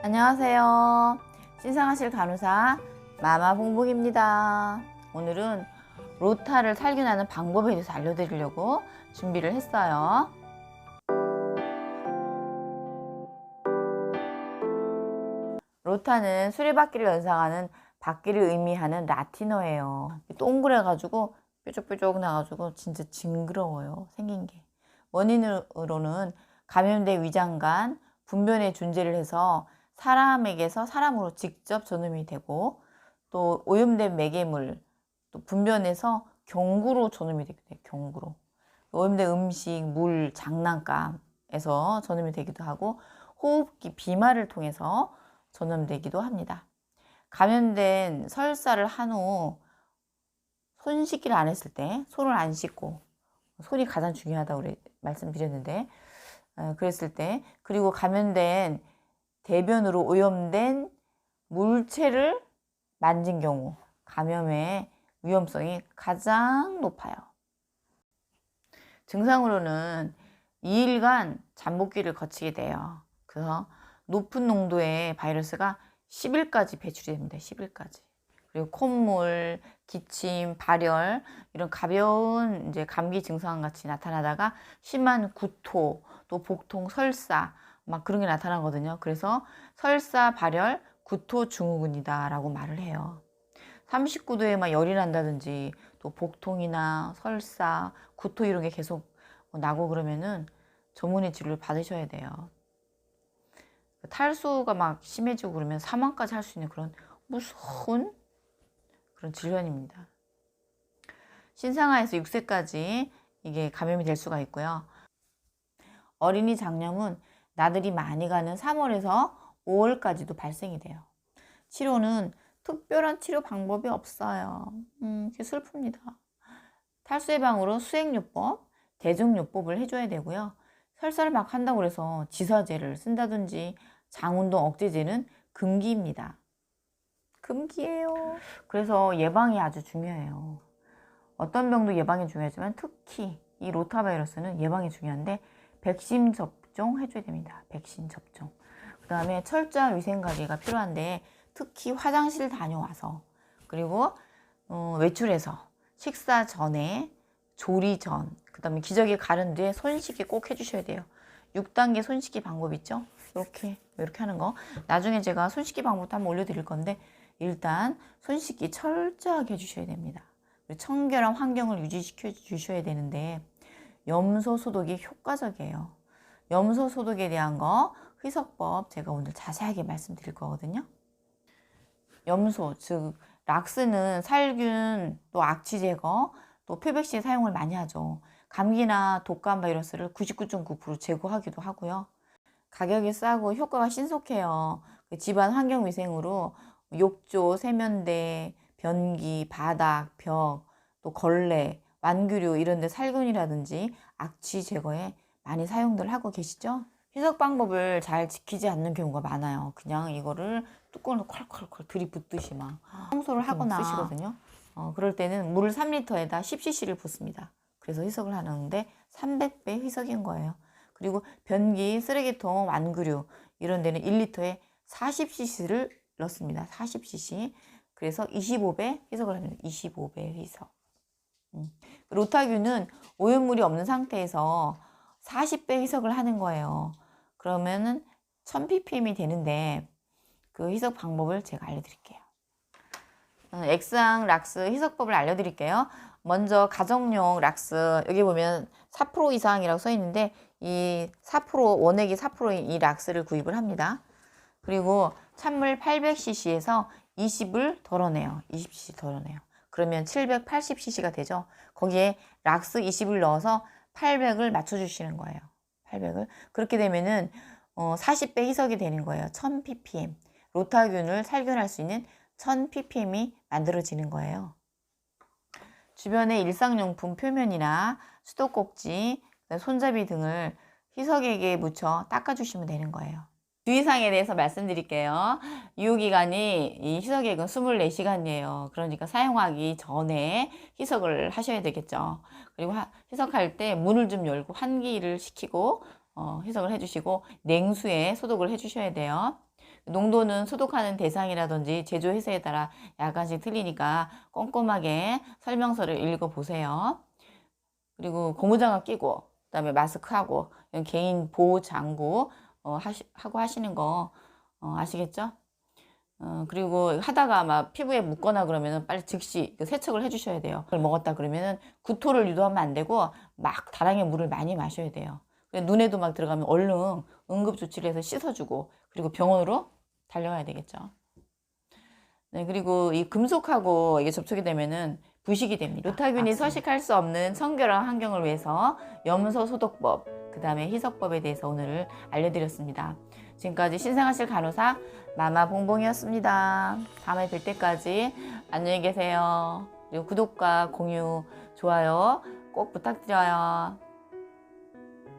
안녕하세요. 신생아실 간호사 마마 봉봉입니다. 오늘은 로타를 살균하는 방법에 대해서 알려드리려고 준비를 했어요. 로타는 수레바퀴를 연상하는 바퀴를 의미하는 라틴어예요. 동그래가지고 뾰족뾰족 나가지고 진짜 징그러워요, 생긴 게. 원인으로는 감염된 위장관, 분변의 존재를 해서 사람에게서 사람으로 직접 전염이 되고, 또 오염된 매개물, 또 분변에서 경구로 전염이 되기도 해요. 경구로. 오염된 음식, 물, 장난감에서 전염이 되기도 하고, 호흡기, 비말을 통해서 전염되기도 합니다. 감염된 설사를 한 후 손 씻기를 안 했을 때, 손을 안 씻고, 손이 가장 중요하다고 말씀드렸는데, 그랬을 때, 그리고 감염된 대변으로 오염된 물체를 만진 경우 감염의 위험성이 가장 높아요. 증상으로는 2일간 잠복기를 거치게 돼요. 그래서 높은 농도의 바이러스가 10일까지 배출이 됩니다. 10일까지. 그리고 콧물, 기침, 발열 이런 가벼운 이제 감기 증상 같이 나타나다가 심한 구토, 또 복통, 설사 막 그런 게 나타나거든요. 그래서 설사, 발열, 구토 증후군이다라고 말을 해요. 39도에 막 열이 난다든지 또 복통이나 설사, 구토 이런 게 계속 나고 그러면은 전문의 진료를 받으셔야 돼요. 탈수가 막 심해지고 그러면 사망까지 할 수 있는 그런 무서운 그런 질환입니다. 신생아에서 6세까지 이게 감염이 될 수가 있고요. 어린이 장염은 나들이 많이 가는 3월에서 5월까지도 발생이 돼요. 치료는 특별한 치료 방법이 없어요. 슬픕니다. 탈수 예방으로 수액요법, 대증요법을 해줘야 되고요. 설사를 막 한다고 해서 지사제를 쓴다든지 장운동 억제제는 금기입니다. 금기예요. 그래서 예방이 아주 중요해요. 어떤 병도 예방이 중요하지만 특히 이 로타바이러스는 예방이 중요한데 백신 접종 해줘야 됩니다. 백신 접종. 그 다음에 철저한 위생관리가 필요한데 특히 화장실 다녀와서 그리고 외출해서 식사 전에 조리 전, 그 다음에 기저귀 가른 뒤에 손 씻기 꼭 해주셔야 돼요. 6단계 손 씻기 방법 있죠? 이렇게 하는 거. 나중에 제가 손 씻기 방법도 한번 올려드릴 건데 일단 손 씻기 철저하게 해주셔야 됩니다. 청결한 환경을 유지시켜 주셔야 되는데 염소 소독이 효과적이에요. 염소 소독에 대한 거 희석법 제가 오늘 자세하게 말씀드릴 거거든요. 염소, 즉 락스는 살균, 또 악취 제거, 또 표백시 사용을 많이 하죠. 감기나 독감 바이러스를 99.9% 제거하기도 하고요. 가격이 싸고 효과가 신속해요. 집안 환경위생으로 욕조, 세면대, 변기, 바닥, 벽, 또 걸레, 완규류 이런 데 살균이라든지 악취 제거에 많이 사용들 하고 계시죠? 희석 방법을 잘 지키지 않는 경우가 많아요. 그냥 이거를 뚜껑을 콸콸콸 들이붓듯이 막 청소를 하거나 쓰시거든요. 그럴 때는 물 3리터에다 10cc를 붓습니다. 그래서 희석을 하는데 300배 희석인 거예요. 그리고 변기, 쓰레기통, 완구류 이런 데는 1리터에 40cc를 넣습니다. 40cc. 그래서 25배 희석을 합니다. 25배 희석. 로타균은 오염물이 없는 상태에서 40배 희석을 하는 거예요. 그러면은 1000ppm이 되는데 그 희석 방법을 제가 알려드릴게요. 액상 락스 희석법을 알려드릴게요. 먼저 가정용 락스 여기 보면 4% 이상이라고 써 있는데 이 4% 원액이 4%인 이 락스를 구입을 합니다. 그리고 찬물 800cc에서 20을 덜어내요. 20cc 덜어내요. 그러면 780cc가 되죠. 거기에 락스 20을 넣어서 800을 맞춰주시는 거예요. 800을. 그렇게 되면은 40배 희석이 되는 거예요. 1000ppm. 로타균을 살균할 수 있는 1000ppm이 만들어지는 거예요. 주변의 일상용품 표면이나 수도꼭지, 손잡이 등을 희석액에 묻혀 닦아주시면 되는 거예요. 주의사항에 대해서 말씀드릴게요. 유효기간이 이 희석액은 24시간이에요. 그러니까 사용하기 전에 희석을 하셔야 되겠죠. 그리고 희석할 때 문을 좀 열고 환기를 시키고 희석을 해주시고 냉수에 소독을 해주셔야 돼요. 농도는 소독하는 대상이라든지 제조회사에 따라 약간씩 틀리니까 꼼꼼하게 설명서를 읽어보세요. 그리고 고무장갑 끼고 그다음에 마스크하고 개인 보호 장구 하고 하시는 거 아시겠죠? 그리고 하다가 막 피부에 묻거나 그러면은 빨리 즉시 세척을 해주셔야 돼요. 그걸 먹었다 그러면은 구토를 유도하면 안 되고 막 다량의 물을 많이 마셔야 돼요. 눈에도 막 들어가면 얼른 응급조치를 해서 씻어주고 그리고 병원으로 달려가야 되겠죠. 네, 그리고 이 금속하고 이게 접촉이 되면은 부식이 됩니다. 루타균이 서식할 수 없는 청결한 환경을 위해서 염소 소독법, 그 다음에 희석법에 대해서 오늘 알려드렸습니다. 지금까지 신생아실 간호사 마마 봉봉이었습니다. 다음에 뵐 때까지 안녕히 계세요. 그리고 구독과 공유, 좋아요 꼭 부탁드려요.